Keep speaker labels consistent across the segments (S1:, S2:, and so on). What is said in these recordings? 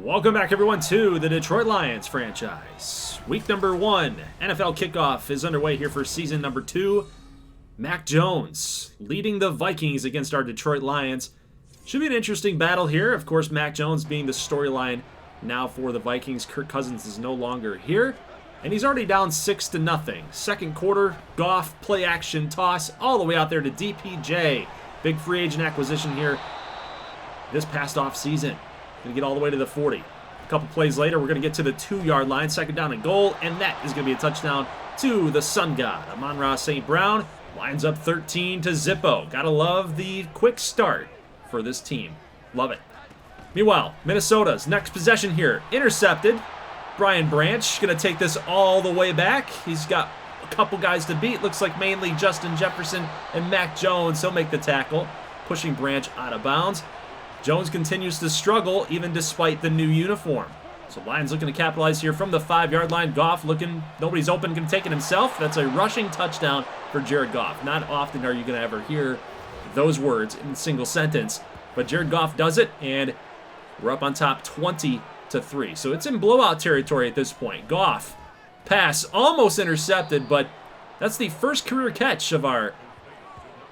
S1: Welcome back, everyone, to the Detroit Lions franchise. Week number 1, NFL kickoff is underway here for season number 2. Mac Jones leading the Vikings against our Detroit Lions. Should be an interesting battle here. Of course, Mac Jones being the storyline now for the Vikings. Kirk Cousins is no longer here, and he's already down 6-0. Second quarter, Goff, play action, toss, all the way out there to DPJ. Big free agent acquisition here this past off season. Going to get all the way to the 40. A couple plays later, we're going to get to the 2-yard line, second down and goal, and that is going to be a touchdown to the Sun God, Amon-Ra St. Brown. Lines up 13 to Zippo. Gotta love the quick start for this team. Love it. Meanwhile, Minnesota's next possession here, intercepted. Brian Branch going to take this all the way back. He's got a couple guys to beat. Looks like mainly Justin Jefferson and Mac Jones. He'll make the tackle, pushing Branch out of bounds. Jones continues to struggle even despite the new uniform. So Lions looking to capitalize here from the 5-yard line. Goff looking, nobody's open, can take it himself. That's a rushing touchdown for Jared Goff. Not often are you going to ever hear those words in a single sentence, but Jared Goff does it, and we're up on top 20-3. So it's in blowout territory at this point. Goff, pass almost intercepted, but that's the first career catch of our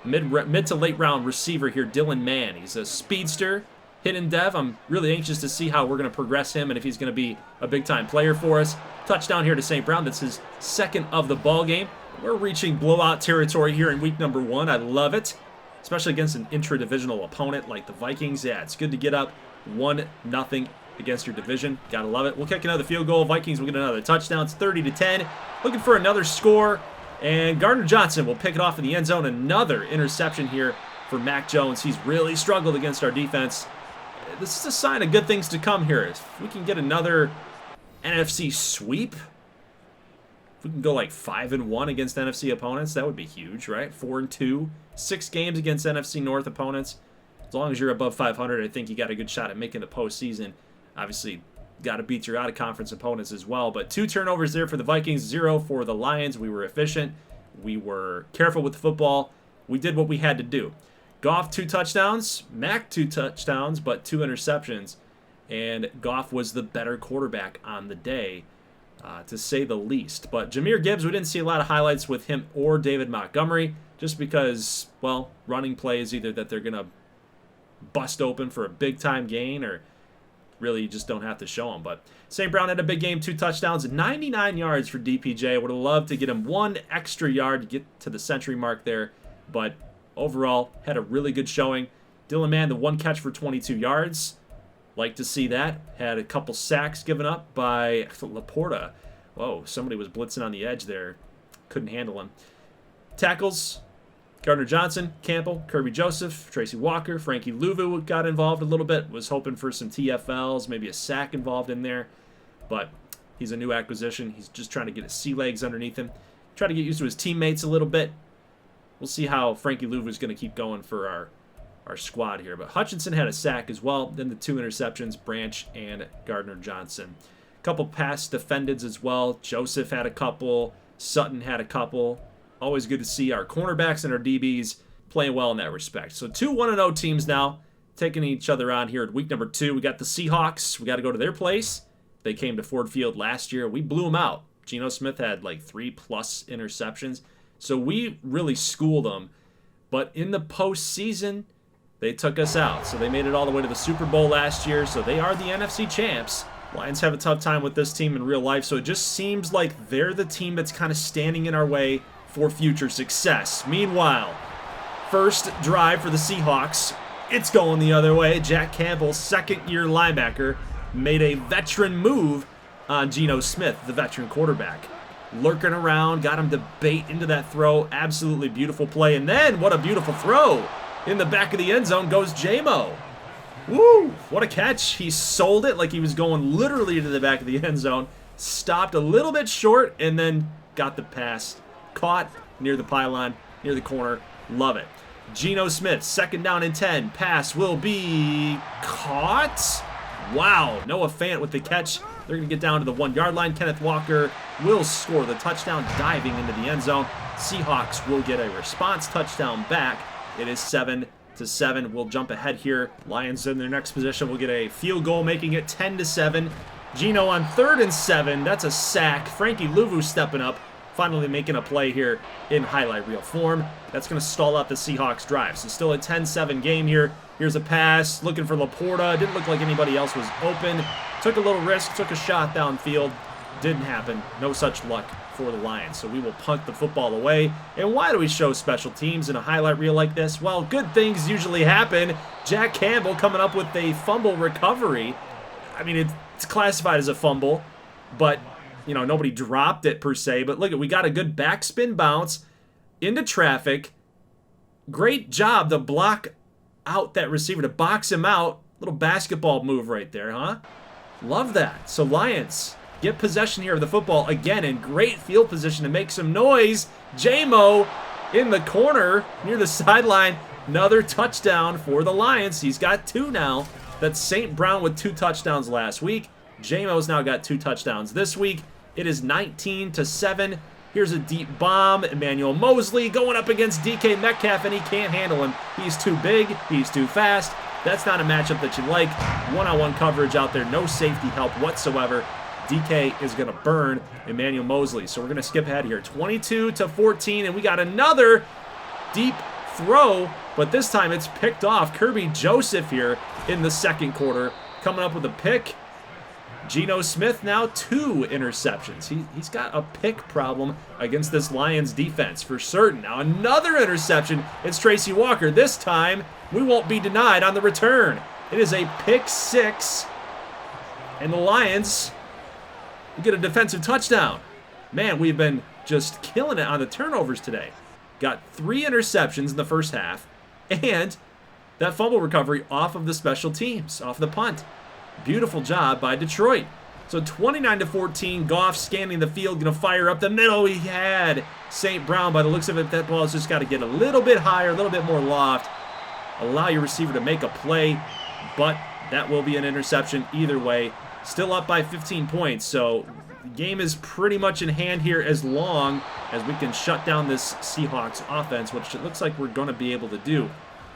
S1: mid to late round receiver here, Dillon Mann. He's a speedster, hidden dev. I'm really anxious to see how we're going to progress him and if he's going to be a big-time player for us. Touchdown here to St. Brown. That's his second of the ball game. We're reaching blowout territory here in week number 1. I love it, especially against an intra-divisional opponent like the Vikings. Yeah, it's good to get up 1-0 against your division. Gotta love it. We'll kick another field goal. Vikings will get another touchdown. It's 30-10. Looking for another score. And Gardner Johnson will pick it off in the end zone. Another interception here for Mac Jones. He's really struggled against our defense. This is a sign of good things to come here. If we can get another NFC sweep, if we can go like 5-1 against NFC opponents, that would be huge, right? 4-2, 6 games against NFC North opponents. As long as you're above 500, I think you got a good shot at making the postseason. Obviously, got to beat your out-of-conference opponents as well. But 2 turnovers there for the Vikings, 0 for the Lions. We were efficient. We were careful with the football. We did what we had to do. Goff, 2 touchdowns. Mac, 2 touchdowns, but 2 interceptions. And Goff was the better quarterback on the day, to say the least. But Jahmyr Gibbs, we didn't see a lot of highlights with him or David Montgomery, just because, well, running plays, either that they're going to bust open for a big-time gain, or really you just don't have to show him. But St. Brown had a big game, 2 touchdowns, 99 yards for DPJ. Would have loved to get him 1 extra yard to get to the century mark there, but overall had a really good showing. Dillon Mann, the 1 catch for 22 yards. Like to see that. Had a couple sacks given up by Laporta. Whoa, somebody was blitzing on the edge there. Couldn't handle him. Tackles, Gardner Johnson, Campbell, Kirby Joseph, Tracy Walker, Frankie Luvu got involved a little bit. Was hoping for some TFLs, maybe a sack involved in there. But he's a new acquisition. He's just trying to get his sea legs underneath him. Try to get used to his teammates a little bit. We'll see how Frankie Luvu is going to keep going for our squad here. But Hutchinson had a sack as well. Then the 2 interceptions, Branch and Gardner Johnson. A couple pass defendeds as well. Joseph had a couple. Sutton had a couple. Always good to see our cornerbacks and our DBs playing well in that respect. So 2 1-0 teams now taking each other on here at week number 2. We got the Seahawks. We got to go to their place. They came to Ford Field last year. We blew them out. Geno Smith had like 3+ interceptions. So we really schooled them. But in the postseason, they took us out. So they made it all the way to the Super Bowl last year. So they are the NFC champs. Lions have a tough time with this team in real life. So it just seems like they're the team that's kind of standing in our way for future success. Meanwhile, first drive for the Seahawks. It's going the other way. Jack Campbell, second-year linebacker, made a veteran move on Geno Smith, the veteran quarterback. Lurking around, got him to bait into that throw. Absolutely beautiful play. And then, what a beautiful throw. In the back of the end zone goes J-Mo. Woo! What a catch. He sold it like he was going literally to the back of the end zone. Stopped a little bit short and then got the pass. Caught near the pylon, near the corner. Love it. Geno Smith, second down and 10. Pass will be caught. Wow. Noah Fant with the catch. They're going to get down to the 1-yard line. Kenneth Walker will score the touchdown, diving into the end zone. Seahawks will get a response touchdown back. It is 7-0. 10-7. We'll jump ahead here. Lions in their next position will get a field goal, making it 10-7. Gino on 3rd and 7. That's a sack. Frankie Luvu stepping up, finally making a play here in highlight reel form. That's going to stall out the Seahawks drive. So still a 10-7 game here. Here's a pass, looking for Laporta. Didn't look like anybody else was open. Took a little risk, took a shot downfield. Didn't happen. No such luck for the Lions. So we will punt the football away. And why do we show special teams in a highlight reel like this? Well, good things usually happen. Jack Campbell coming up with a fumble recovery. I mean, it's classified as a fumble, but, you know, nobody dropped it per se. But look, we got a good backspin bounce into traffic. Great job to block out that receiver, to box him out. Little basketball move right there, huh? Love that. So Lions get possession here of the football again in great field position to make some noise. J-Mo in the corner near the sideline. Another touchdown for the Lions. He's got 2 now. That's St. Brown with 2 touchdowns last week. J-Mo's now got 2 touchdowns this week. It is 19-7. Here's a deep bomb. Emmanuel Mosley going up against DK Metcalf, and he can't handle him. He's too big. He's too fast. That's not a matchup that you like. One-on-one coverage out there. No safety help whatsoever. DK is going to burn Emmanuel Mosley. So we're going to skip ahead here. 22-14, and we got another deep throw, but this time it's picked off. Kirby Joseph here in the second quarter coming up with a pick. Geno Smith now 2 interceptions. He's got a pick problem against this Lions defense for certain. Now another interception. It's Tracy Walker. This time we won't be denied on the return. It is a pick 6, and the Lions get a defensive touchdown. Man, we've been just killing it on the turnovers today. Got 3 interceptions in the first half, and that fumble recovery off of the special teams, off the punt. Beautiful job by Detroit. So 29-14, Goff scanning the field, going to fire up the middle. He had St. Brown. By the looks of it, that ball's just got to get a little bit higher, a little bit more loft. Allow your receiver to make a play, but that will be an interception either way. Still up by 15 points, so the game is pretty much in hand here as long as we can shut down this Seahawks offense, which it looks like we're going to be able to do.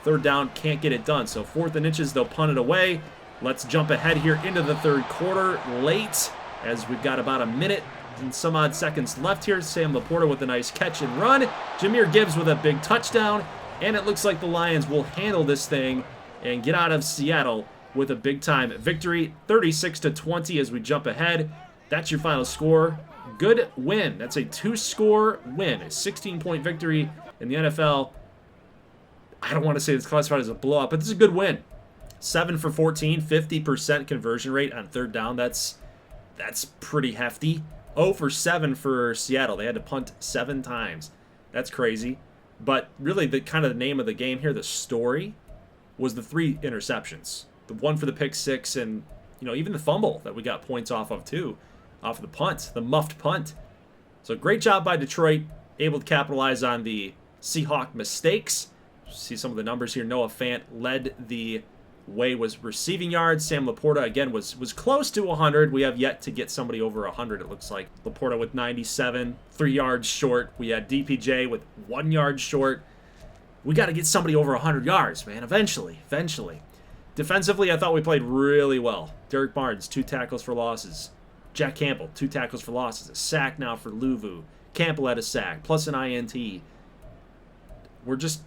S1: 3rd down, can't get it done. So 4th and inches, they'll punt it away. Let's jump ahead here into the 3rd quarter late, as we've got about a minute and some odd seconds left here. Sam Laporta with a nice catch and run. Jahmyr Gibbs with a big touchdown, and it looks like the Lions will handle this thing and get out of Seattle with a big-time victory, 36-20 as we jump ahead. That's your final score. Good win. That's a 2-score win, a 16-point victory in the NFL. I don't want to say it's classified as a blowout, but this is a good win. 7 for 14, 50% conversion rate on 3rd down. That's pretty hefty. 0 for 7 for Seattle. They had to punt 7 times. That's crazy. But really, the kind of the name of the game here, the story, was the 3 interceptions. The 1 for the pick 6, and even the fumble that we got points off of too, off of the punt, the muffed punt. So great job by Detroit, able to capitalize on the Seahawk mistakes. See some of the numbers here. Noah Fant led the way with receiving yards. Sam Laporta again was close to 100. We have yet to get somebody over 100. It looks like Laporta with 97, 3 yards short. We had DPJ with 1 yard short. We got to get somebody over 100 yards, man. Eventually. Defensively, I thought we played really well. Derek Barnes, 2 tackles for losses. Jack Campbell, 2 tackles for losses. A sack now for Luvu. Campbell had a sack, plus an INT. We're just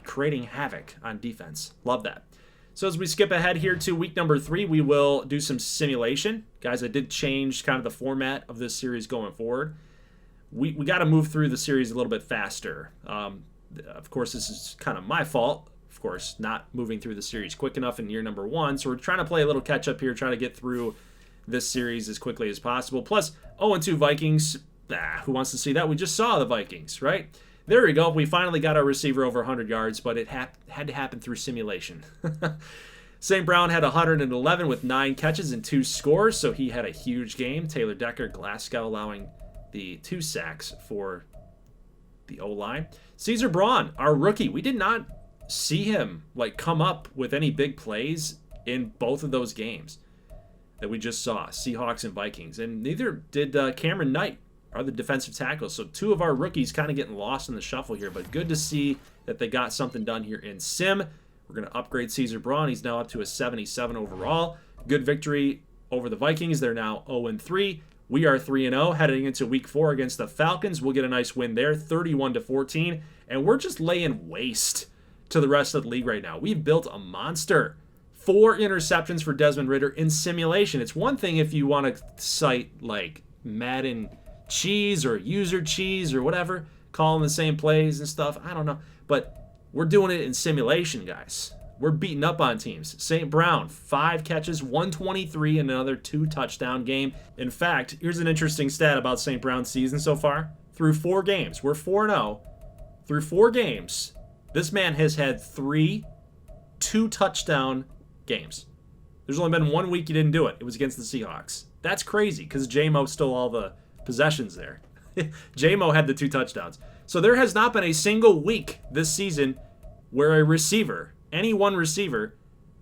S1: creating havoc on defense. Love that. So as we skip ahead here to week number 3, we will do some simulation. Guys, I did change kind of the format of this series going forward. We got to move through the series a little bit faster. Of course, this is kind of my fault. Of course, not moving through the series quick enough in year number 1. So we're trying to play a little catch up here, trying to get through this series as quickly as possible. Plus, 0-2 Vikings. Who wants to see that? We just saw the Vikings, right? There we go. We finally got our receiver over 100 yards, but it had to happen through simulation. St. Brown had 111 with 9 catches and 2 scores, so he had a huge game. Taylor Decker, Glasgow allowing the 2 sacks for the O-line. Cesar Braun, our rookie, we did not see him come up with any big plays in both of those games that we just saw, Seahawks and Vikings, and neither did Kamryn Knight. are the defensive tackles. So 2 of our rookies kind of getting lost in the shuffle here, but good to see that they got something done here in sim. We're going to upgrade Cesar Braun. He's now up to a 77 overall. Good victory over the Vikings. They're now 0-3. We are 3-0 heading into week 4 against the Falcons. We'll get a nice win there, 31-14. And we're just laying waste to the rest of the league right now. We've built a monster. 4 interceptions for Desmond Ridder in simulation. It's one thing if you want to cite like Madden cheese or user cheese or whatever, calling the same plays and stuff. I don't know. But we're doing it in simulation, guys. We're beating up on teams. St. Brown, 5 catches, 123, and another 2-touchdown game. In fact, here's an interesting stat about St. Brown's season so far. Through 4 games, we're 4-0. Through 4 games, this man has had 3 2-touchdown games. There's only been 1 week he didn't do it. It was against the Seahawks. That's crazy because J-Mo stole all the possessions there. J-Mo had the 2 touchdowns. So there has not been a single week this season where a receiver, any one receiver,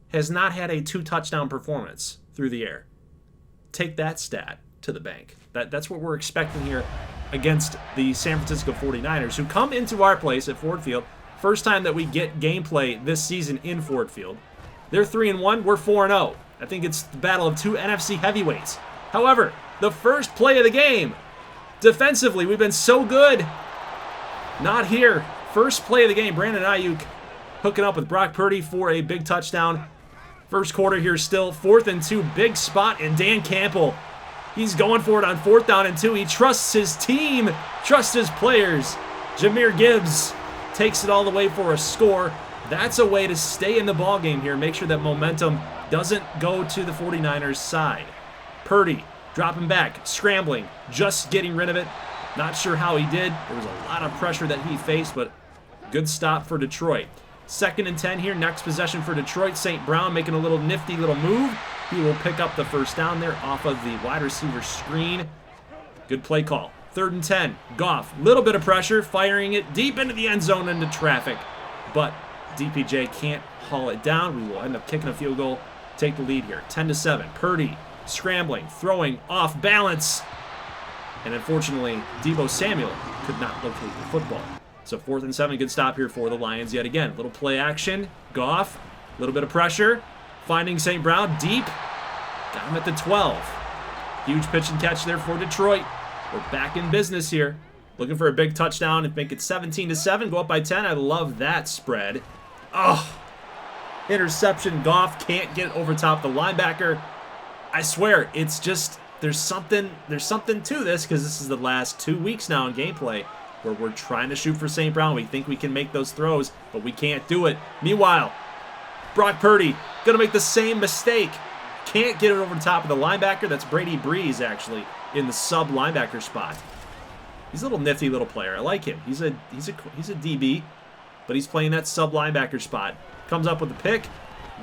S1: has not had a 2-touchdown performance through the air. Take that stat to the bank. That's what we're expecting here against the San Francisco 49ers, who come into our place at Ford Field. First time that we get gameplay this season in Ford Field. They're 3-1, we're 4-0. I think it's the battle of 2 NFC heavyweights. However, the first play of the game, defensively, we've been so good. Not here. First play of the game, Brandon Ayuk hooking up with Brock Purdy for a big touchdown. First quarter here still, 4th and 2, big spot, and Dan Campbell, he's going for it on 4th down and 2. He trusts his team, trusts his players. Jahmyr Gibbs takes it all the way for a score. That's a way to stay in the ball game here, make sure that momentum doesn't go to the 49ers side. Purdy dropping back, scrambling, just getting rid of it. Not sure how he did. There was a lot of pressure that he faced, but good stop for Detroit. 2nd and 10 here, next possession for Detroit. St. Brown making a little nifty little move. He will pick up the first down there off of the wide receiver screen. Good play call. 3rd and 10, Goff, little bit of pressure, firing it deep into the end zone into traffic. But DPJ can't haul it down. We will end up kicking a field goal, take the lead here. 10-7, Purdy scrambling, throwing off balance. And unfortunately, Deebo Samuel could not locate the football. So 4th and 7, good stop here for the Lions yet again. Little play action, Goff, a little bit of pressure, finding St. Brown deep, got him at the 12. Huge pitch and catch there for Detroit. We're back in business here. Looking for a big touchdown and make it 17-7, go up by 10. I love that spread. Oh, interception. Goff can't get over top the linebacker. I swear, it's just, there's something to this because this is the last 2 weeks now in gameplay where we're trying to shoot for St. Brown. We think we can make those throws, but we can't do it. Meanwhile, Brock Purdy going to make the same mistake. Can't get it over the top of the linebacker. That's Brady Breeze, actually, in the sub linebacker spot. He's a little nifty little player. I like him. He's a DB, but he's playing that sub linebacker spot. Comes up with a pick.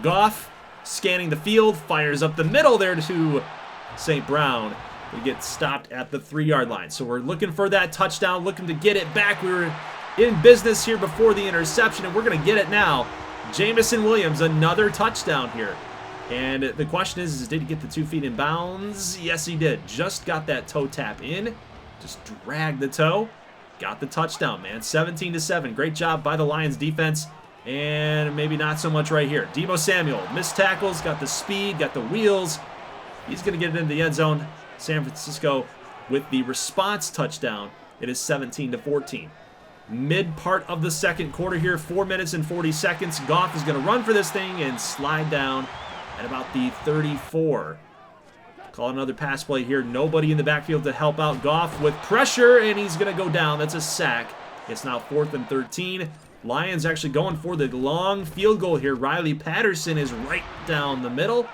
S1: Goff scanning the field, fires up the middle there to St. Brown. We get stopped at the 3-yard line. So we're looking for that touchdown, looking to get it back. We were in business here before the interception, and we're going to get it now. Jamison Williams, another touchdown here. And the question is did he get the 2 feet in bounds? Yes, he did. Just got that toe tap in. Just dragged the toe. Got the touchdown, man. 17-7. Great job by the Lions defense. And maybe not so much right here. Deebo Samuel, missed tackles, got the speed, got the wheels. He's going to get it into the end zone. San Francisco with the response touchdown. It is 17-14. Mid part of the second quarter here, 4 minutes and 40 seconds. Goff is going to run for this thing and slide down at about the 34. Call another pass play here. Nobody in the backfield to help out Goff with pressure, and he's going to go down. That's a sack. It's now 4th and 13. Lions actually going for the long field goal here. Riley Patterson is right down the middle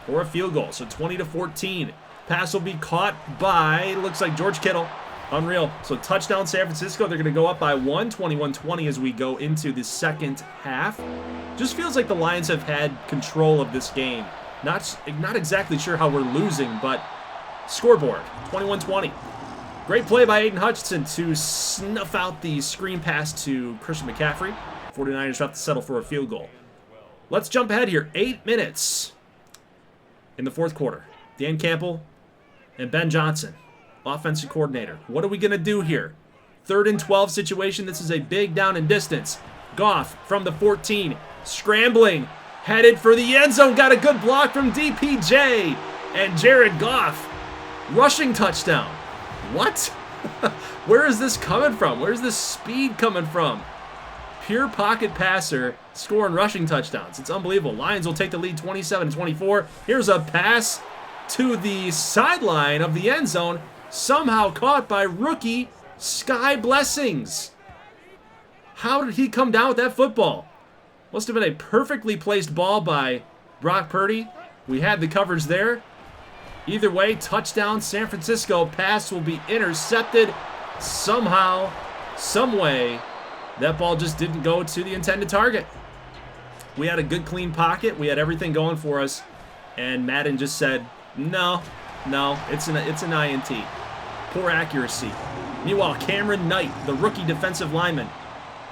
S1: for a field goal. So 20-14. Pass will be caught by, looks like George Kittle. Unreal. So touchdown San Francisco. They're going to go up by 1, 21-20 as we go into the second half. Just feels like the Lions have had control of this game. Not exactly sure how we're losing, but scoreboard, 21-20. Great play by Aiden Hutchinson to snuff out the screen pass to Christian McCaffrey. 49ers have to settle for a field goal. Let's jump ahead here. 8 minutes in the fourth quarter. Dan Campbell and Ben Johnson offensive coordinator. What are we going to do here? 3rd and 12 situation. This is a big down and distance. Goff from the 14, scrambling, headed for the end zone. Got a good block from DPJ. And Jared Goff, rushing touchdown. What? Where is this coming from? Where's this speed coming from? Pure pocket passer, scoring rushing touchdowns. It's unbelievable. Lions will take the lead 27-24. Here's a pass to the sideline of the end zone, somehow caught by rookie Sky Blessings. How did he come down with that football? Must have been a perfectly placed ball by Brock Purdy. We had the coverage there. Either way, touchdown San Francisco. Pass will be intercepted somehow, some way. That ball just didn't go to the intended target. We had a good, clean pocket. We had everything going for us. And Madden just said, no, it's an INT. Poor accuracy. Meanwhile, Kamryn Knight, the rookie defensive lineman,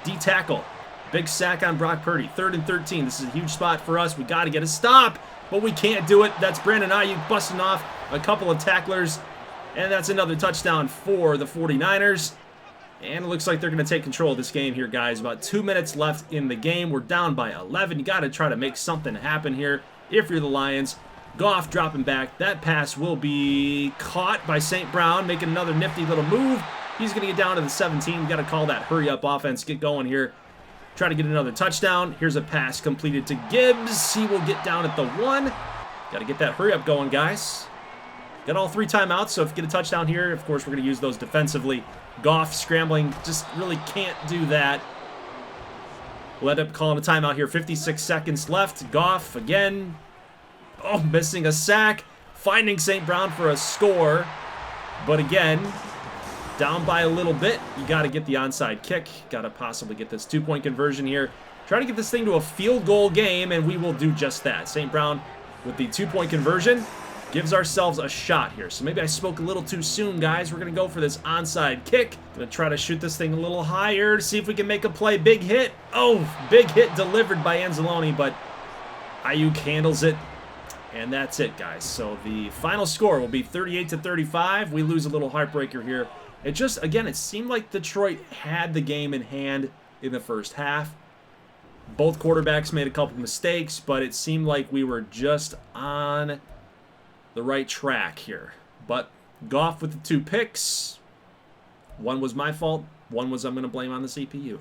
S1: D-tackle. Big sack on Brock Purdy. 3rd and 13. This is a huge spot for us. We got to get a stop, but we can't do it. That's Brandon Ayuk busting off a couple of tacklers. And that's another touchdown for the 49ers. And it looks like they're going to take control of this game here, guys. About 2 minutes left in the game. We're down by 11. You got to try to make something happen here if you're the Lions. Goff dropping back. That pass will be caught by St. Brown, making another nifty little move. He's going to get down to the 17. We got to call that hurry-up offense. Get going here. Try to get another touchdown. Here's a pass completed to Gibbs. He will get down at the 1. Got to get that hurry-up going, guys. Got all 3 timeouts, so if you get a touchdown here, of course, we're going to use those defensively. Goff scrambling, just really can't do that. We'll end up calling a timeout here. 56 seconds left. Goff again. Oh, missing a sack. Finding St. Brown for a score. But again, down by a little bit. You got to get the onside kick. Got to possibly get this 2-point conversion here. Try to get this thing to a field goal game, and we will do just that. St. Brown with the 2-point conversion gives ourselves a shot here. So maybe I spoke a little too soon, guys. We're going to go for this onside kick. Going to try to shoot this thing a little higher to see if we can make a play. Big hit. Oh, big hit delivered by Anzalone, but Ayuk handles it. And that's it, guys. So the final score will be 38-35. We lose a little heartbreaker here. It just, again, it seemed like Detroit had the game in hand in the first half. Both quarterbacks made a couple mistakes, but it seemed like we were just on the right track here. But Goff with the 2 picks. One was my fault. One was I'm going to blame on the CPU.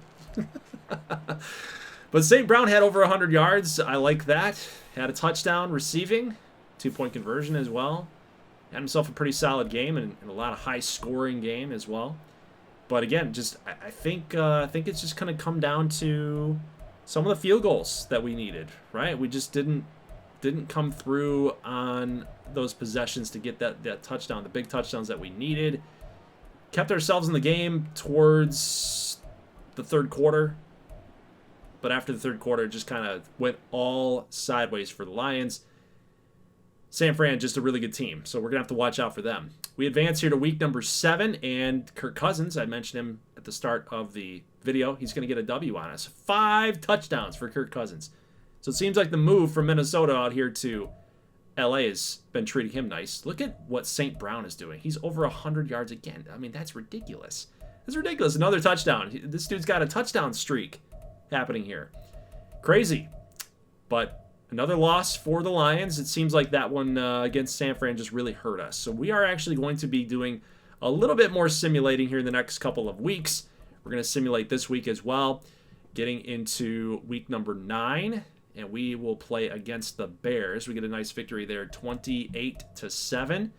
S1: But St. Brown had over 100 yards. I like that. Had a touchdown receiving. 2-point conversion as well. Had himself a pretty solid game and a lot of high-scoring game as well. But again, just I think it's just going to come down to some of the field goals that we needed, right? We just didn't come through on those possessions to get that touchdown, the big touchdowns that we needed. Kept ourselves in the game towards the 3rd quarter. But after the 3rd quarter, it just kind of went all sideways for the Lions. San Fran, just a really good team, so we're going to have to watch out for them. We advance here to week number 7, and Kirk Cousins, I mentioned him at the start of the video, he's going to get a W on us. 5 touchdowns for Kirk Cousins. So it seems like the move from Minnesota out here to LA has been treating him nice. Look at what St. Brown is doing. He's over 100 yards again. I mean, that's ridiculous. That's ridiculous. Another touchdown. This dude's got a touchdown streak happening here. Crazy. But another loss for the Lions. It seems like that one against San Fran just really hurt us. So we are actually going to be doing a little bit more simulating here in the next couple of weeks. We're going to simulate this week as well. Getting into week number 9. And we will play against the Bears. We get a nice victory there, 28-7.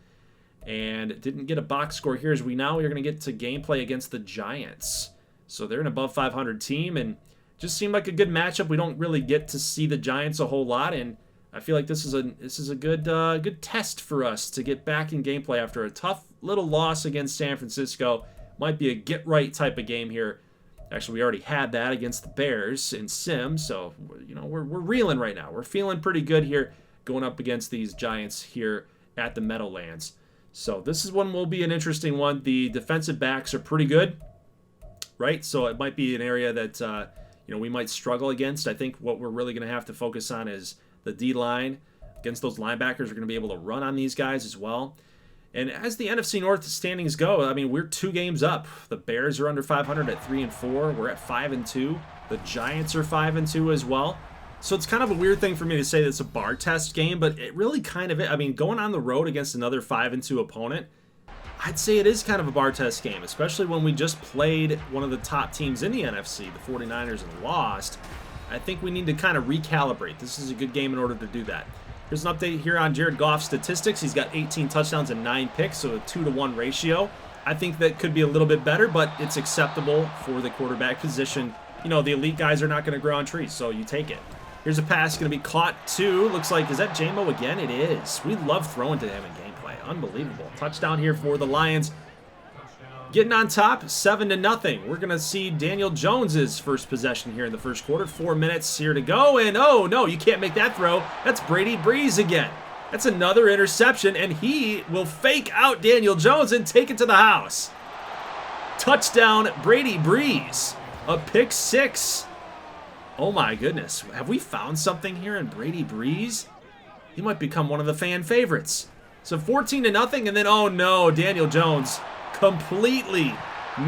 S1: And didn't get a box score here as we are going to get to gameplay against the Giants. So they're an above 500 team and just seemed like a good matchup. We don't really get to see the Giants a whole lot, and I feel like this is a good test for us to get back in gameplay after a tough little loss against San Francisco. Might be a get right type of game here. Actually, we already had that against the Bears in Sim, so we're reeling right now. We're feeling pretty good here going up against these Giants here at the Meadowlands. So this is one will be an interesting one. The defensive backs are pretty good, right? So it might be an area that we might struggle against. I think what we're really going to have to focus on is the D-line. Against those linebackers, we're going to be able to run on these guys as well. And as the NFC North standings go, I mean, we're 2 games up. The Bears are under 500 at 3-4. We're at 5-2. The Giants are 5-2 as well. So it's kind of a weird thing for me to say that it's a bar test game, but it really kind of is. I mean, going on the road against another 5-2 opponent, I'd say it is kind of a bar test game, especially when we just played one of the top teams in the NFC, the 49ers, and lost. I think we need to kind of recalibrate. This is a good game in order to do that. Here's an update here on Jared Goff's statistics. He's got 18 touchdowns and 9 picks, so a 2-to-1 ratio. I think that could be a little bit better, but it's acceptable for the quarterback position. You know, the elite guys are not going to grow on trees, so you take it. Here's a pass going to be caught too. Looks like, is that J-Mo again? It is. We love throwing to him in gameplay. Unbelievable. Touchdown here for the Lions. Getting on top, 7-0. We're going to see Daniel Jones's first possession here in the first quarter. 4 minutes here to go, and oh no, you can't make that throw. That's Brady Breeze again. That's another interception, and he will fake out Daniel Jones and take it to the house. Touchdown, Brady Breeze. A pick 6. Oh my goodness. Have we found something here in Brady Breeze? He might become one of the fan favorites. So 14-0, and then oh no, Daniel Jones completely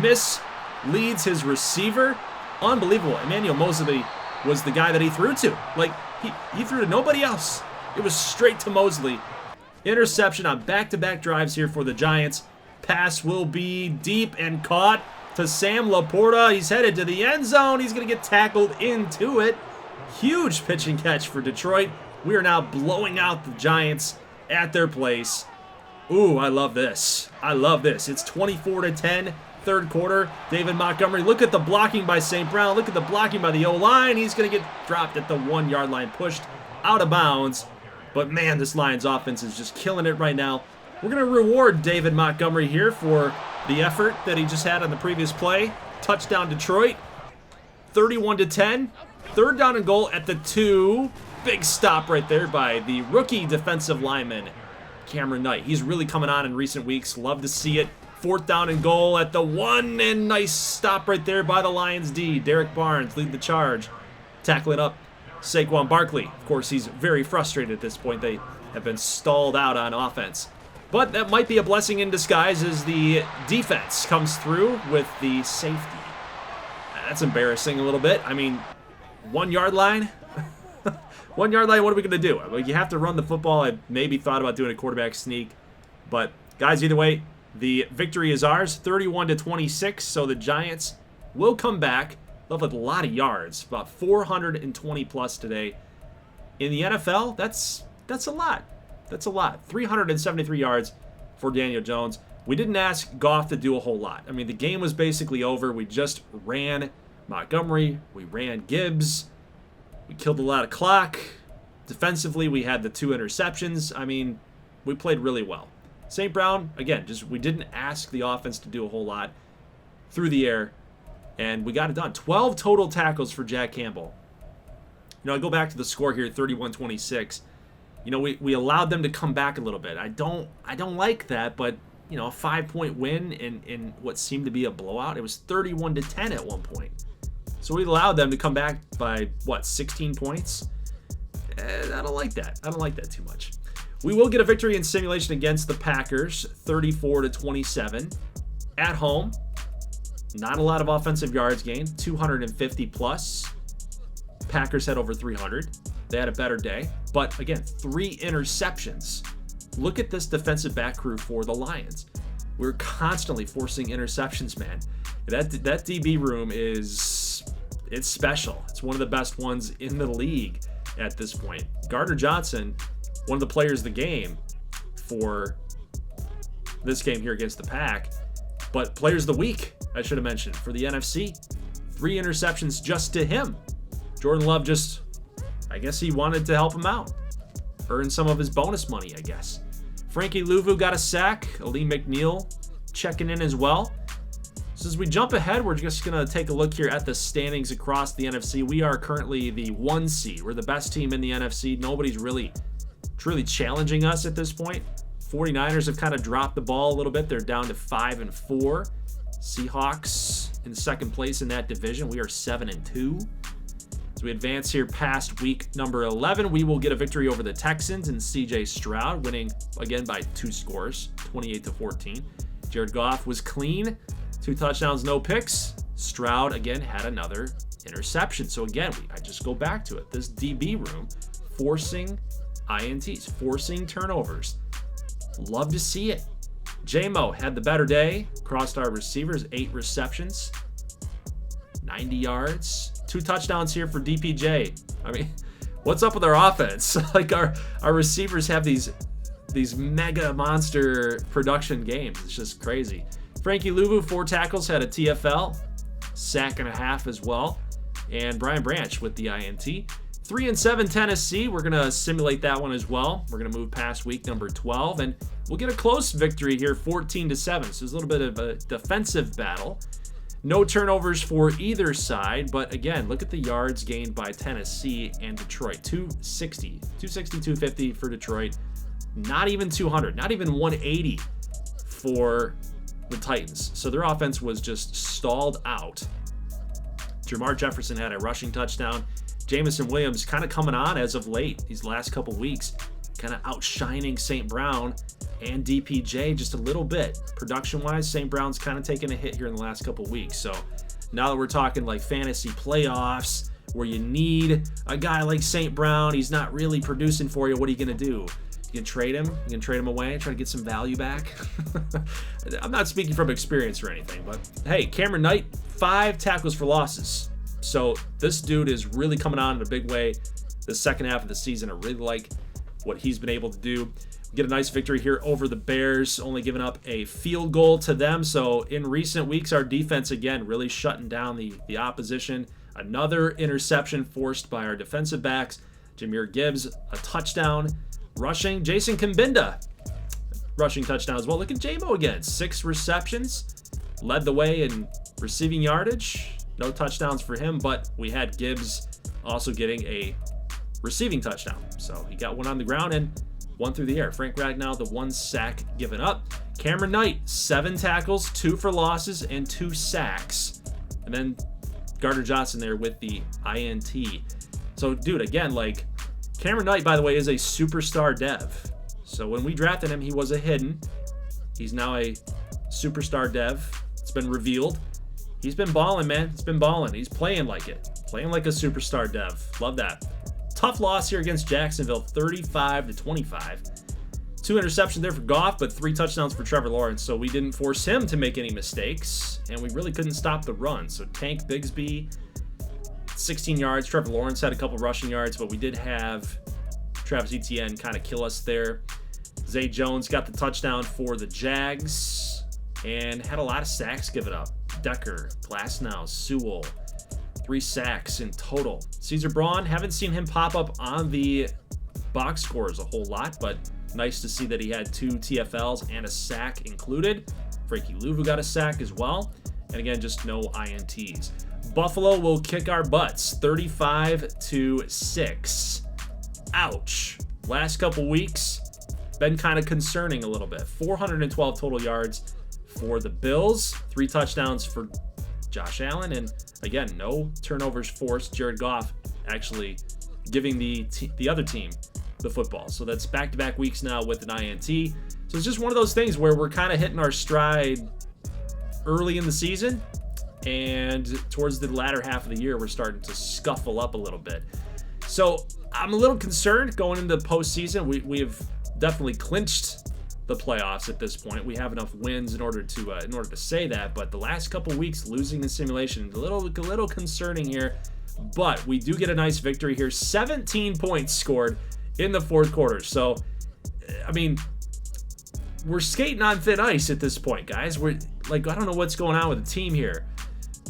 S1: misleads his receiver. Unbelievable. Emmanuel Mosley was the guy that he threw to. Like, he threw to nobody else. It was straight to Mosley. Interception on back-to-back drives here for the Giants. Pass will be deep and caught to Sam Laporta. He's headed to the end zone. He's going to get tackled into it. Huge pitch and catch for Detroit. We are now blowing out the Giants at their place. Ooh, I love this. I love this. It's 24-10, third quarter. David Montgomery, look at the blocking by St. Brown. Look at the blocking by the O-line. He's going to get dropped at the 1-yard line, pushed out of bounds. But man, this Lions offense is just killing it right now. We're going to reward David Montgomery here for the effort that he just had on the previous play. Touchdown Detroit. 31-10. Third down and goal at the 2. Big stop right there by the rookie defensive lineman, Kamryn Knight. He's really coming on in recent weeks. Love to see it. Fourth down and goal at the 1, and nice stop right there by the Lions D. Derek Barnes lead the charge. Tackling up Saquon Barkley. Of course, he's very frustrated at this point. They have been stalled out on offense. But that might be a blessing in disguise as the defense comes through with the safety. That's embarrassing a little bit. I mean, 1-yard line? 1-yard line, what are we going to do? Well, you have to run the football. I maybe thought about doing a quarterback sneak. But, guys, either way, the victory is ours, 31-26. So the Giants will come back. They'll have a lot of yards, about 420 plus today. In the NFL, that's a lot. That's a lot. 373 yards for Daniel Jones. We didn't ask Goff to do a whole lot. I mean, the game was basically over. We just ran Montgomery. We ran Gibbs. We killed a lot of clock. Defensively, we had the 2 interceptions. I mean, we played really well. St. Brown, again, just we didn't ask the offense to do a whole lot through the air, and we got it done. 12 total tackles for Jack Campbell. You know, I go back to the score here, 31-26. You know, we allowed them to come back a little bit. I don't like that, but you know, a 5-point win in what seemed to be a blowout. It was 31-10 at one point. So we allowed them to come back by what, 16 points? I don't like that. I don't like that too much. We will get a victory in simulation against the Packers, 34-27 at home. Not a lot of offensive yards gained, 250 plus. Packers had over 300. They had a better day. But again, 3 interceptions. Look at this defensive back crew for the Lions. We're constantly forcing interceptions, man. That DB room it's special. It's one of the best ones in the league at this point. Gardner Johnson, one of the players of the game for this game here against the Pack. But players of the week, I should have mentioned, for the NFC. 3 interceptions just to him. Jordan Love just, I guess he wanted to help him out. Earn some of his bonus money, I guess. Frankie Luvu got a sack. Ali McNeil checking in as well. So as we jump ahead, we're just going to take a look here at the standings across the NFC. We are currently the 1 seed. We're the best team in the NFC. Nobody's really truly challenging us at this point. 49ers have kind of dropped the ball a little bit. They're down to 5-4. Seahawks in second place in that division. We are 7-2. As we advance here past week number 11, we will get a victory over the Texans and CJ Stroud, winning again by 2 scores, 28-14. Jared Goff was clean, 2 touchdowns, no picks. Stroud again had another interception. So again, I just go back to it. This DB room forcing INTs, forcing turnovers. Love to see it. J-Mo had the better day. Crossed our receivers, 8 receptions, 90 yards, 2 touchdowns here for DPJ. I mean, what's up with our offense? Like our receivers have these mega monster production games. It's just crazy. Frankie Luvu, 4 tackles, had a TFL, sack and a half as well. And Brian Branch with the INT. 3-7 Tennessee. We're going to simulate that one as well. We're going to move past week number 12, and we'll get a close victory here, 14-7. So there's a little bit of a defensive battle. No turnovers for either side, but again, look at the yards gained by Tennessee and Detroit. 260, 250 for Detroit. Not even 200, not even 180 for the Titans. So their offense was just stalled out. Jamar Jefferson had a rushing touchdown. Jamison Williams kind of coming on as of late, these last couple weeks, kind of outshining St. Brown and DPJ just a little bit. Production-wise, St. Brown's kind of taken a hit here in the last couple weeks. So now that we're talking like fantasy playoffs, where you need a guy like St. Brown, he's not really producing for you, what are you going to do? You can trade him. You can trade him away, try to get some value back. I'm not speaking from experience or anything, but hey, Kamryn Knight, 5 tackles for losses. So this dude is really coming on in a big way the second half of the season. I really like what he's been able to do. Get a nice victory here over the Bears, only giving up a field goal to them. So in recent weeks, our defense, again, really shutting down the opposition. Another interception forced by our defensive backs. Jahmyr Gibbs, a touchdown. Rushing, Jason Kambinda, rushing touchdown as well. Look at J-Mo again, 6 receptions. Led the way in receiving yardage. No touchdowns for him, but we had Gibbs also getting a receiving touchdown. So he got 1 on the ground and 1 through the air. Frank Ragnow, the 1 sack given up. Kamryn Knight, 7 tackles, 2 for losses, and 2 sacks. And then Gardner Johnson there with the INT. So, dude, again, like, Kamryn Knight, by the way, is a superstar dev. So when we drafted him, he was a hidden. He's now a superstar dev. It's been revealed. He's been balling, man. He's been balling. He's playing like it. Playing like a superstar dev. Love that. Tough loss here against Jacksonville, 35-25. 2 interceptions there for Goff, but 3 touchdowns for Trevor Lawrence. So we didn't force him to make any mistakes, and we really couldn't stop the run. So Tank Bigsby, 16 yards. Trevor Lawrence had a couple rushing yards, but we did have Travis Etienne kind of kill us there. Zay Jones got the touchdown for the Jags and had a lot of sacks given up. Decker, Glasnow, Sewell, 3 sacks in total. Cesar Braun, haven't seen him pop up on the box scores a whole lot, but nice to see that he had 2 TFLs and a sack included. Frankie Luvu got a sack as well. And again, just no INTs. Buffalo will kick our butts, 35-6. Ouch. Last couple weeks, been kind of concerning a little bit. 412 total yards for the Bills, 3 touchdowns for Josh Allen, and again, no turnovers forced. Jared Goff actually giving the other team the football. So that's back-to-back weeks now with an INT. So it's just one of those things where we're kind of hitting our stride early in the season, and towards the latter half of the year, we're starting to scuffle up a little bit. So I'm a little concerned going into the postseason. We have definitely clinched the playoffs at this point. We have enough wins in order to say that, but the last couple weeks losing the simulation, a little concerning here. But we do get a nice victory here. 17 points scored in the 4th quarter. So, I mean, we're skating on thin ice at this point, guys. We're like, I don't know what's going on with the team here.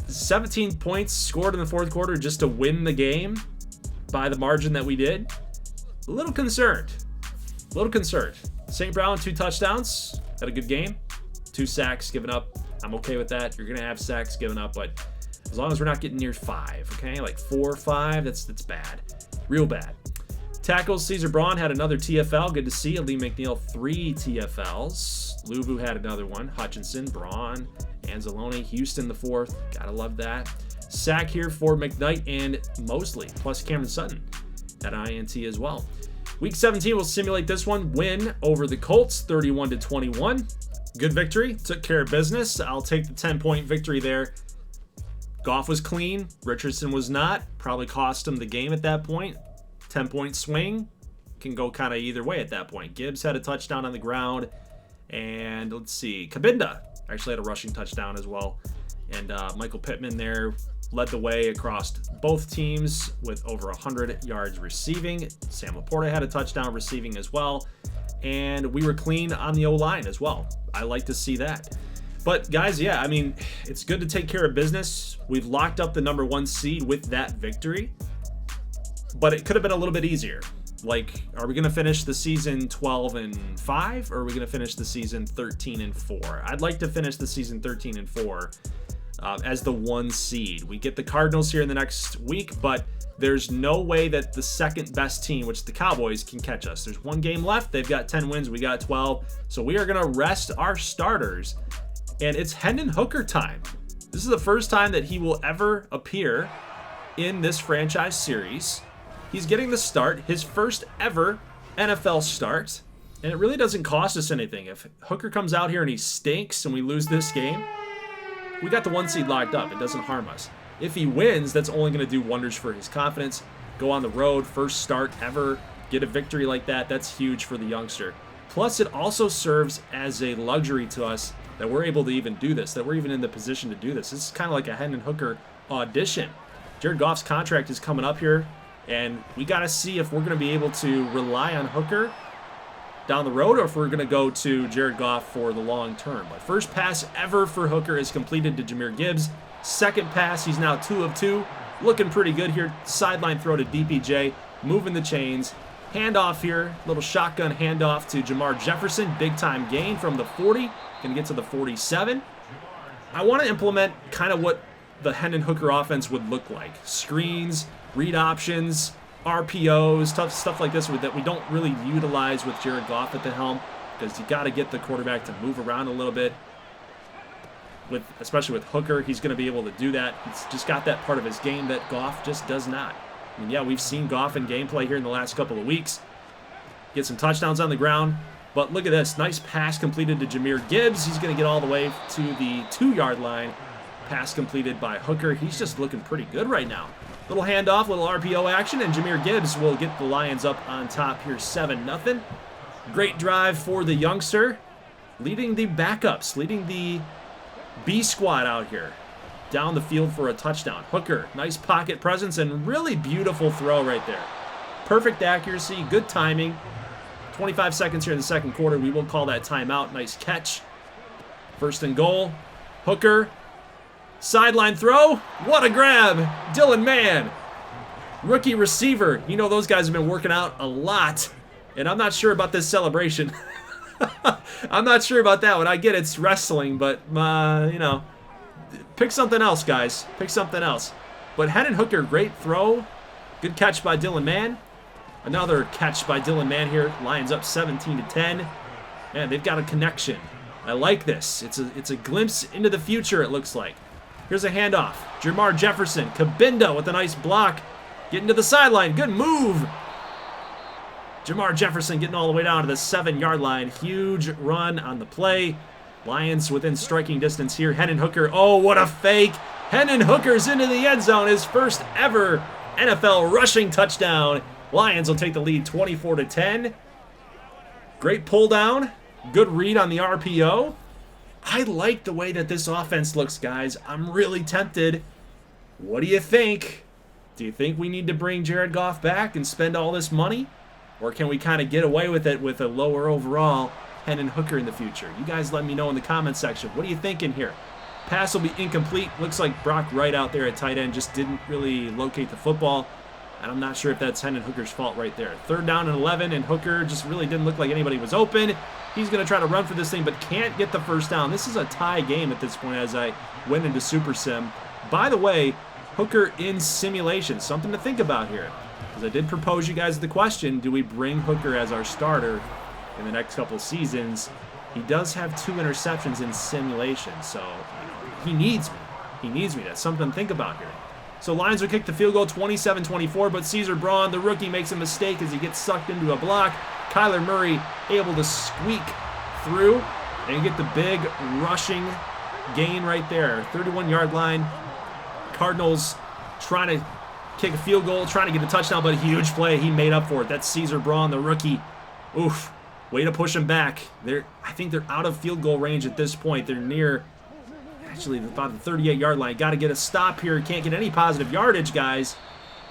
S1: 17 points scored in the 4th quarter just to win the game by the margin that we did. A little concerned. St. Brown, 2 touchdowns. Had a good game. 2 sacks given up. I'm okay with that. You're going to have sacks given up, but as long as we're not getting near 5, okay? Like 4 or 5, that's bad. Real bad. Tackles, Cesar Braun had another TFL. Good to see. Lee McNeil, 3 TFLs. Luvu had another one. Hutchinson, Braun, Anzalone, Houston the 4th. Gotta love that. Sack here for McKnight and Mosley, plus Cameron Sutton at INT as well. Week 17, we'll simulate this one. Win over the Colts, 31-21. Good victory. Took care of business. I'll take the 10-point victory there. Goff was clean. Richardson was not. Probably cost him the game at that point. 10-point swing. Can go kind of either way at that point. Gibbs had a touchdown on the ground. And let's see. Kabinda actually had a rushing touchdown as well. And Michael Pittman there led the way across both teams with over 100 yards receiving. Sam Laporta had a touchdown receiving as well. And we were clean on the O-line as well. I like to see that. But guys, yeah, I mean, it's good to take care of business. We've locked up the #1 seed with that victory. But it could have been a little bit easier. Like, are we going to finish the season 12-5, or are we going to finish the season 13-4? I'd like to finish the season 13-4 as the 1 seed. We get the Cardinals here in the next week, but there's no way that the second best team, which is the Cowboys, can catch us. There's 1 game left. They've got 10 wins. We got 12. So we are going to rest our starters, and it's Hendon Hooker time. This is the first time that he will ever appear in this franchise series. He's getting the start, his first ever NFL start, and it really doesn't cost us anything. If Hooker comes out here and he stinks and we lose this game, we got the 1 seed locked up. It doesn't harm us. If he wins, that's only going to do wonders for his confidence. Go on the road, first start ever, get a victory like that. That's huge for the youngster. Plus, it also serves as a luxury to us that we're able to even do this, that we're even in the position to do this. This is kind of like a Hendon Hooker audition. Jared Goff's contract is coming up here, and we got to see if we're going to be able to rely on Hooker down the road, or if we're going to go to Jared Goff for the long term. But first pass ever for Hooker is completed to Jahmyr Gibbs. Second pass, he's now 2 of 2. Looking pretty good here. Sideline throw to DPJ, moving the chains. Handoff here, little shotgun handoff to Jamar Jefferson. Big time gain from the 40. Going to get to the 47. I want to implement kind of what the Hendon Hooker offense would look like. Screens, read options, RPOs, tough stuff like this that we don't really utilize with Jared Goff at the helm, because you got to get the quarterback to move around a little bit. Especially with Hooker, he's going to be able to do that. He's just got that part of his game that Goff just does not. I mean, yeah, we've seen Goff in gameplay here in the last couple of weeks. Get some touchdowns on the ground. But look at this. Nice pass completed to Jahmyr Gibbs. He's going to get all the way to the 2-yard line. Pass completed by Hooker. He's just looking pretty good right now. Little handoff, little RPO action, and Jahmyr Gibbs will get the Lions up on top here 7-0. Great drive for the youngster. Leading the backups, leading the B squad out here down the field for a touchdown. Hooker, nice pocket presence, and really beautiful throw right there. Perfect accuracy, good timing. 25 seconds here in the second quarter. We will call that timeout. Nice catch. First and goal. Hooker. Sideline throw. What a grab. Dillon Mann. Rookie receiver. You know those guys have been working out a lot. And I'm not sure about this celebration. I'm not sure about that one. I get it's wrestling, but, you know, pick something else, guys. Pick something else. But Hendon Hooker, great throw. Good catch by Dillon Mann. Another catch by Dillon Mann here. Lions up 17-10. Man, they've got a connection. I like this. It's a glimpse into the future, it looks like. Here's a handoff. Jamar Jefferson. Kabinda with a nice block. Getting to the sideline. Good move. Jamar Jefferson getting all the way down to the 7-yard line. Huge run on the play. Lions within striking distance here. Hendon Hooker. Oh, what a fake. Hendon Hooker's into the end zone. His first ever NFL rushing touchdown. Lions will take the lead 24-10. Great pull down. Good read on the RPO. I like the way that this offense looks, guys. I'm really tempted. What do you think? Do you think we need to bring Jared Goff back and spend all this money? Or can we kind of get away with it with a lower overall Hendon Hooker in the future? You guys let me know in the comment section. What are you thinking here? Pass will be incomplete. Looks like Brock Wright out there at tight end just didn't really locate the football. And I'm not sure if that's Hendon Hooker's fault right there. 3rd down and 11, and Hooker just really didn't look like anybody was open. He's going to try to run for this thing, but can't get the first down. This is a tie game at this point as I went into Super Sim. By the way, Hooker in simulation. Something to think about here. Because I did propose you guys the question, do we bring Hooker as our starter in the next couple of seasons? He does have 2 interceptions in simulation, so he needs me. He needs me. That's something to think about here. So Lions will kick the field goal 27-24, but Cesar Braun, the rookie, makes a mistake as he gets sucked into a block. Kyler Murray able to squeak through and get the big rushing gain right there. 31-yard line. Cardinals trying to kick a field goal, trying to get a touchdown, but a huge play. He made up for it. That's Cesar Braun, the rookie. Oof. Way to push him back. I think they're out of field goal range at this point. They're near, actually, about the 38-yard line. Got to get a stop here. Can't get any positive yardage, guys.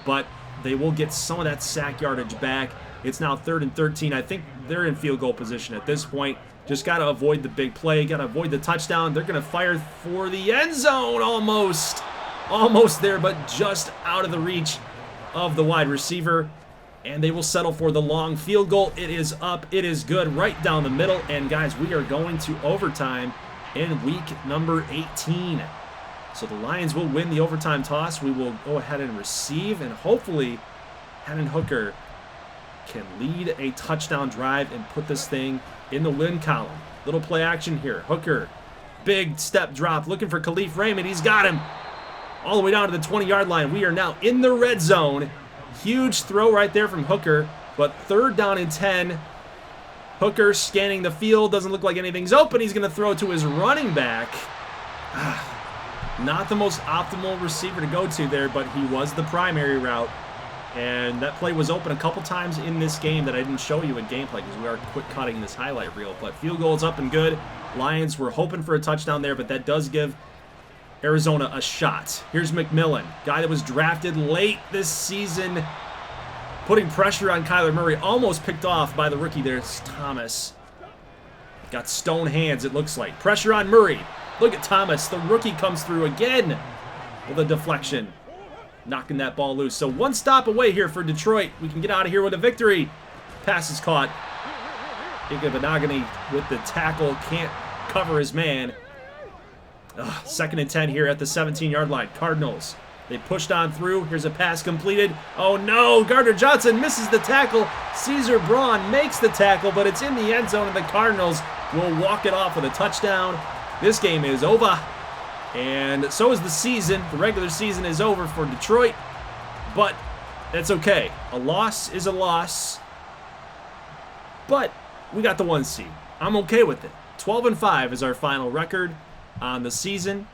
S1: But they will get some of that sack yardage back. It's now 3rd and 13. I think they're in field goal position at this point. Just got to avoid the big play. Got to avoid the touchdown. They're going to fire for the end zone almost. Almost there, but just out of the reach of the wide receiver. And they will settle for the long field goal. It is up. It is good right down the middle. And, guys, we are going to overtime in week number 18. So the Lions will win the overtime toss. We will go ahead and receive. And hopefully, Hendon Hooker can lead a touchdown drive and put this thing in the win column. Little play action here. Hooker, big step drop, looking for Khalif Raymond. He's got him all the way down to the 20-yard line. We are now in the red zone. Huge throw right there from Hooker, but 3rd down and 10. Hooker scanning the field. Doesn't look like anything's open. He's going to throw to his running back. Not the most optimal receiver to go to there, but he was the primary route. And that play was open a couple times in this game that I didn't show you in gameplay because we are quick cutting this highlight reel. But field goal is up and good. Lions were hoping for a touchdown there, but that does give Arizona a shot. Here's McMillan, guy that was drafted late this season, putting pressure on Kyler Murray. Almost picked off by the rookie there. It's Thomas. Got stone hands, it looks like. Pressure on Murray. Look at Thomas. The rookie comes through again with a deflection, knocking that ball loose. So 1 stop away here for Detroit. We can get out of here with a victory. Pass is caught. Igubenagany with the tackle. Can't cover his man. 2nd and 10 here at the 17-yard line. Cardinals, they pushed on through. Here's a pass completed. Oh no, Gardner Johnson misses the tackle. Cesar Braun makes the tackle, but it's in the end zone, and the Cardinals will walk it off with a touchdown. This game is over, and so is the season. The regular season is over for Detroit, but that's okay. A loss is a loss, but we got the 1 seed. I'm okay with it. 12-5 is our final record on the season.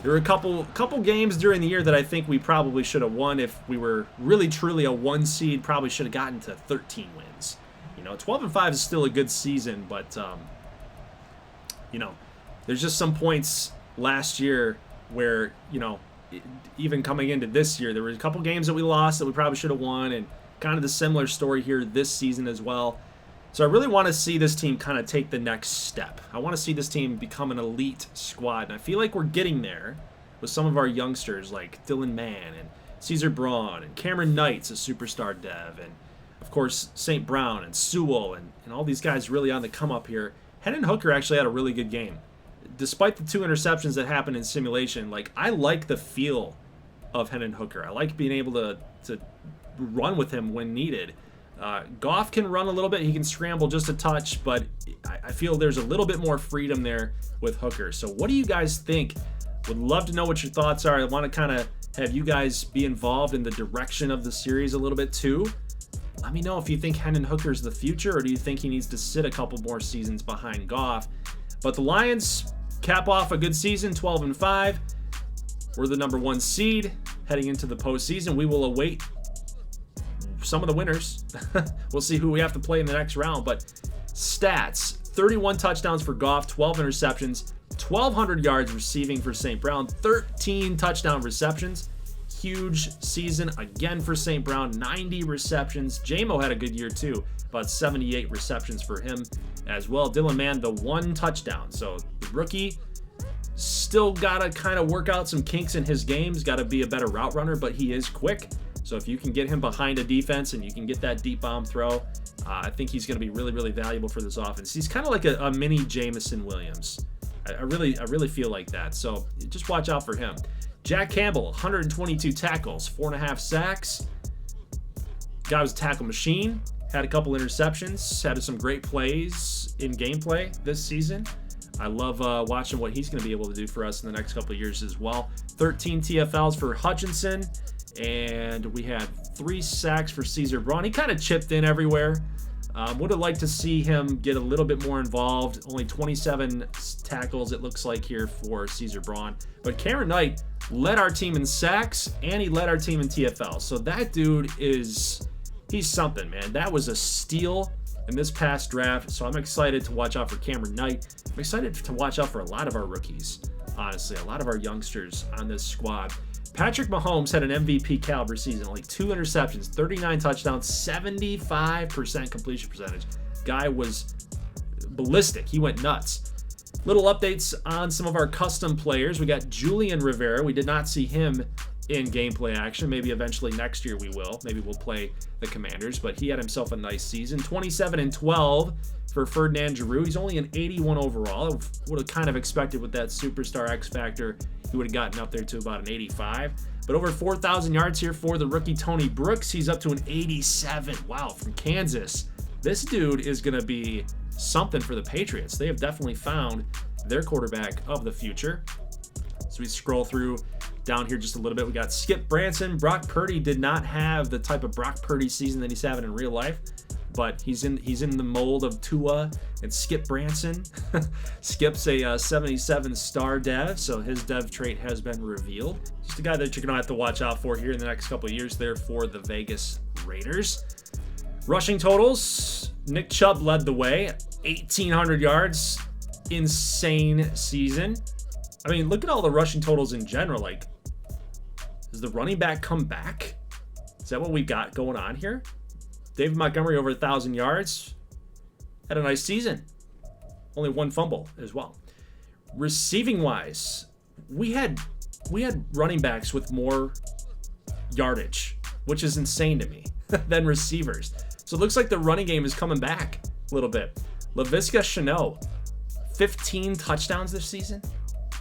S1: There were a couple games during the year that I think we probably should have won. If we were really truly a 1 seed, probably should have gotten to 13 wins. 12-5 is still a good season, but there's just some points last year where even coming into this year, there were a couple games that we lost that we probably should have won, and kind of the similar story here this season as well. So I really want to see this team kind of take the next step. I want to see this team become an elite squad, and I feel like we're getting there with some of our youngsters like Dillon Mann and Cesar Braun and Kamryn Knight's a superstar dev, and of course St. Brown and Sewell and all these guys really on the come up here. Hendon Hooker actually had a really good game. Despite the 2 interceptions that happened in simulation, I like the feel of Hendon Hooker. I like being able to run with him when needed. Goff can run a little bit. He can scramble just a touch, but I feel there's a little bit more freedom there with Hooker. So what do you guys think? Would love to know what your thoughts are. I want to kind of have you guys be involved in the direction of the series a little bit too. Let me know if you think Hendon Hooker is the future, or do you think he needs to sit a couple more seasons behind Goff. But the Lions cap off a good season, 12-5. We're the number 1 seed heading into the postseason. We will await some of the winners. We'll see who we have to play in the next round. But stats, 31 touchdowns for Goff, 12 interceptions, 1,200 yards receiving for St. Brown, 13 touchdown receptions. Huge season again for St. Brown, 90 receptions. J-Mo had a good year too, about 78 receptions for him as well. Dillon Mann, the 1 touchdown. So the rookie still got to kind of work out some kinks in his games, got to be a better route runner, but he is quick. So if you can get him behind a defense and you can get that deep bomb throw, I think he's going to be really, really valuable for this offense. He's kind of like a mini Jameson Williams. I really feel like that. So just watch out for him. Jack Campbell, 122 tackles, 4.5 sacks. Guy was a tackle machine, had a couple interceptions, had some great plays in gameplay this season. I love watching what he's going to be able to do for us in the next couple of years as well. 13 TFLs for Hutchinson, and we had 3 sacks for Cesar Braun. He kind of chipped in everywhere. Would have liked to see him get a little bit more involved. Only 27 tackles, it looks like, here for Cesar Braun. But Kamryn Knight led our team in sacks, and he led our team in TFL. So that dude he's something, man. That was a steal in this past draft. So I'm excited to watch out for Kamryn Knight. I'm excited to watch out for a lot of our rookies, honestly. A lot of our youngsters on this squad. Patrick Mahomes had an MVP caliber season, like 2 interceptions, 39 touchdowns, 75% completion percentage. Guy was ballistic. He went nuts. Little updates on some of our custom players. We got Julian Rivera. We did not see him in gameplay action. Maybe eventually next year we will. Maybe we'll play the Commanders, but he had himself a nice season. 27-12 for Ferdinand Giroux. He's only an 81 overall. I would have kind of expected with that superstar X factor, he would have gotten up there to about an 85. But over 4,000 yards here for the rookie Tony Brooks. He's up to an 87. Wow, from Kansas. This dude is going to be something for the Patriots. They have definitely found their quarterback of the future. So we scroll through down here just a little bit. We got Skip Branson. Brock Purdy did not have the type of Brock Purdy season that he's having in real life, but he's in the mold of Tua and Skip Branson. Skip's a 77 star dev, so his dev trait has been revealed. Just a guy that you're going to have to watch out for here in the next couple of years there for the Vegas Raiders. Rushing totals, Nick Chubb led the way, 1,800 yards, insane season. I mean, look at all the rushing totals in general. Like, does the running back come back? Is that what we got going on here? David Montgomery over 1,000 yards. Had a nice season. Only 1 fumble as well. Receiving wise, we had running backs with more yardage, which is insane to me, than receivers. So it looks like the running game is coming back a little bit. Laviska Shenault, 15 touchdowns this season.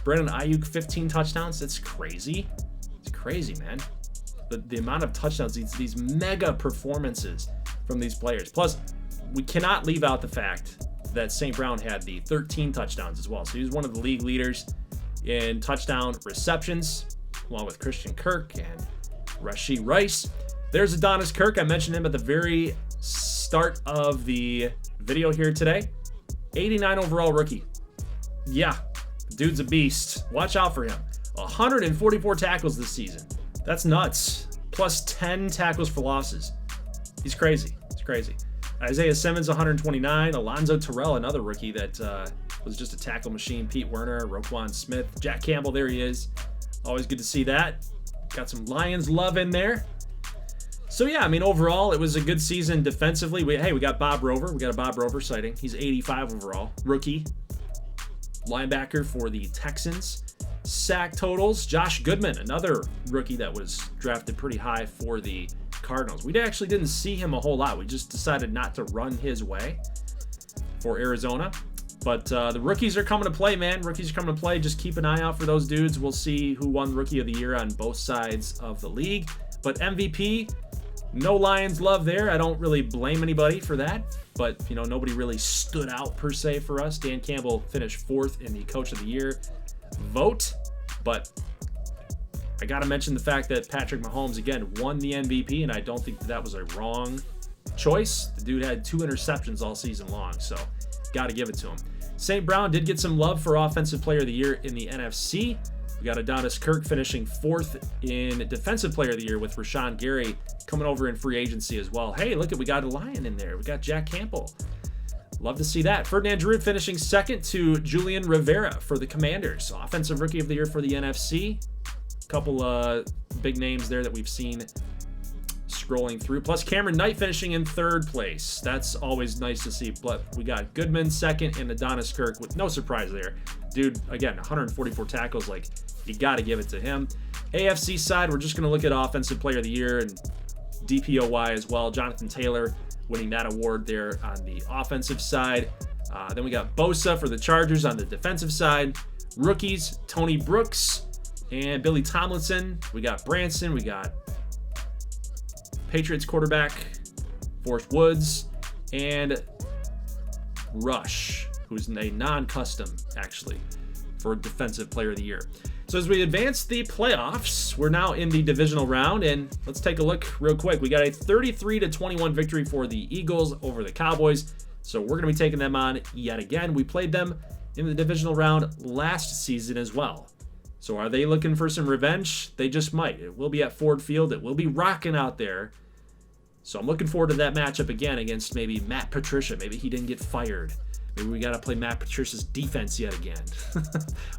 S1: Brandon Ayuk, 15 touchdowns. That's crazy. It's crazy, man. The amount of touchdowns, these mega performances from these players. Plus, we cannot leave out the fact that St. Brown had the 13 touchdowns as well. So he was one of the league leaders in touchdown receptions, along with Christian Kirk and Rashee Rice. There's Adonis Kirk. I mentioned him at the very start of the video here today. 89 overall rookie. Yeah, dude's a beast. Watch out for him. 144 tackles this season. That's nuts. Plus 10 tackles for losses. He's crazy. It's crazy. Isaiah Simmons, 129. Alonzo Terrell, another rookie that was just a tackle machine. Pete Werner, Roquan Smith, Jack Campbell, there he is. Always good to see that. Got some Lions love in there. So yeah, I mean, overall, it was a good season defensively. We got Bob Rover. We got a Bob Rover sighting. He's 85 overall. Rookie. Linebacker for the Texans. Sack totals. Josh Goodman, another rookie that was drafted pretty high for the Cardinals. We actually didn't see him a whole lot. We just decided not to run his way for Arizona. But the rookies are coming to play, man. Rookies are coming to play. Just keep an eye out for those dudes. We'll see who won Rookie of the Year on both sides of the league. But MVP, no Lions love there. I don't really blame anybody for that. But, you know, nobody really stood out per se for us. Dan Campbell finished 4th in the Coach of the Year vote. But I got to mention the fact that Patrick Mahomes, again, won the MVP, and I don't think that was a wrong choice. The dude had 2 interceptions all season long, so got to give it to him. St. Brown did get some love for Offensive Player of the Year in the NFC. We got Adonis Kirk finishing 4th in Defensive Player of the Year with Rashawn Gary coming over in free agency as well. Hey, look, we got a Lion in there. We got Jack Campbell. Love to see that. Ferdinand Giroux finishing 2nd to Julian Rivera for the Commanders. Offensive Rookie of the Year for the NFC. Couple big names there that we've seen scrolling through. Plus Kamryn Knight finishing in 3rd place. That's always nice to see. But we got Goodman 2nd and Adonis Kirk with no surprise there. Dude, again, 144 tackles. Like, you got to give it to him. AFC side, we're just going to look at Offensive Player of the Year and DPOY as well. Jonathan Taylor winning that award there on the offensive side. Then we got Bosa for the Chargers on the defensive side. Rookies, Tony Brooks and Billy Tomlinson. We got Branson. We got Patriots quarterback Forrest Woods, and Rush, who's a non-custom, actually, for Defensive Player of the Year. So as we advance the playoffs, we're now in the divisional round, and let's take a look real quick. We got a 33-21 victory for the Eagles over the Cowboys, so we're going to be taking them on yet again. We played them in the divisional round last season as well. So are they looking for some revenge? They just might. It will be at Ford Field. It will be rocking out there. So I'm looking forward to that matchup again against maybe Matt Patricia. Maybe he didn't get fired. Maybe we got to play Matt Patricia's defense yet again.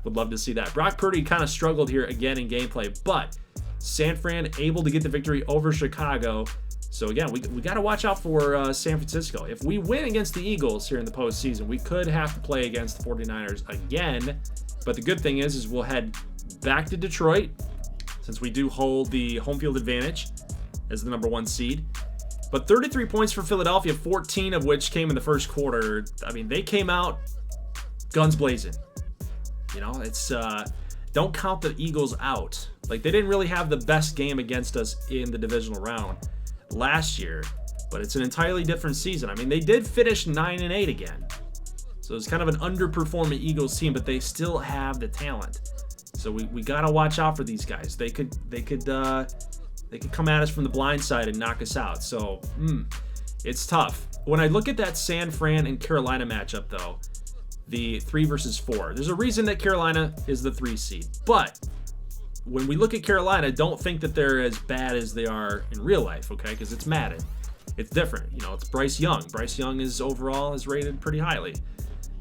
S1: Would love to see that. Brock Purdy kind of struggled here again in gameplay, but San Fran able to get the victory over Chicago. So again, we got to watch out for San Francisco. If we win against the Eagles here in the postseason, we could have to play against the 49ers again. But the good thing is we'll head back to Detroit, since we do hold the home field advantage as the number 1 seed. But 33 points for Philadelphia, 14 of which came in the first quarter. I mean, they came out guns blazing. You know, it's don't count the Eagles out. Like, they didn't really have the best game against us in the divisional round last year, but it's an entirely different season. I mean, they did finish 9-8 again. So it's kind of an underperforming Eagles team, but they still have the talent. So we got to watch out for these guys. They could come at us from the blind side and knock us out. So, it's tough. When I look at that San Fran and Carolina matchup, though, the 3 versus 4, there's a reason that Carolina is the 3 seed. But when we look at Carolina, don't think that they're as bad as they are in real life, okay? Because it's Madden. It's different. You know, it's Bryce Young. Bryce Young is rated pretty highly.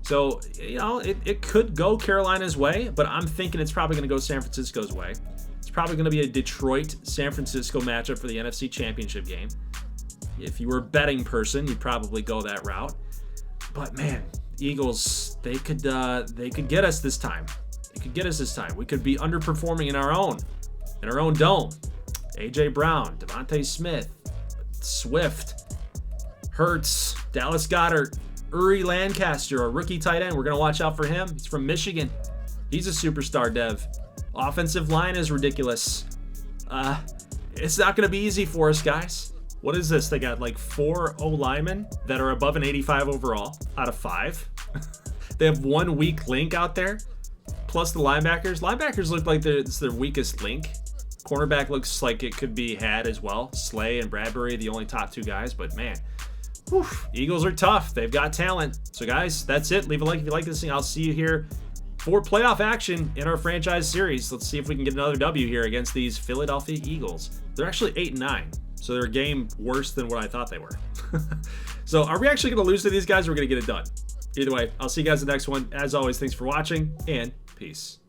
S1: So, you know, it could go Carolina's way, but I'm thinking it's probably going to go San Francisco's way. It's probably going to be a Detroit-San Francisco matchup for the NFC Championship game. If you were a betting person, you'd probably go that route. But man, Eagles, they could get us this time. They could get us this time. We could be underperforming in our own dome. A.J. Brown, Devontae Smith, Swift, Hurts, Dallas Goedert, Uri Lancaster, a rookie tight end. We're going to watch out for him. He's from Michigan. He's a superstar dev. Offensive line is ridiculous. It's not going to be easy for us, guys. What is this? They got like 4 O-linemen that are above an 85 overall out of 5. They have 1 weak link out there, plus the linebackers. Linebackers look like it's their weakest link. Cornerback looks like it could be had as well. Slay and Bradbury, the only top 2 guys, but man, whew, Eagles are tough. They've got talent. So guys, that's it. Leave a like if you like this thing. I'll see you here for playoff action in our franchise series. Let's see if we can get another W here against these Philadelphia Eagles. They're actually 8-9, so they're a game worse than what I thought they were. So are we actually going to lose to these guys, or are we going to get it done? Either way, I'll see you guys in the next one. As always, thanks for watching, and peace.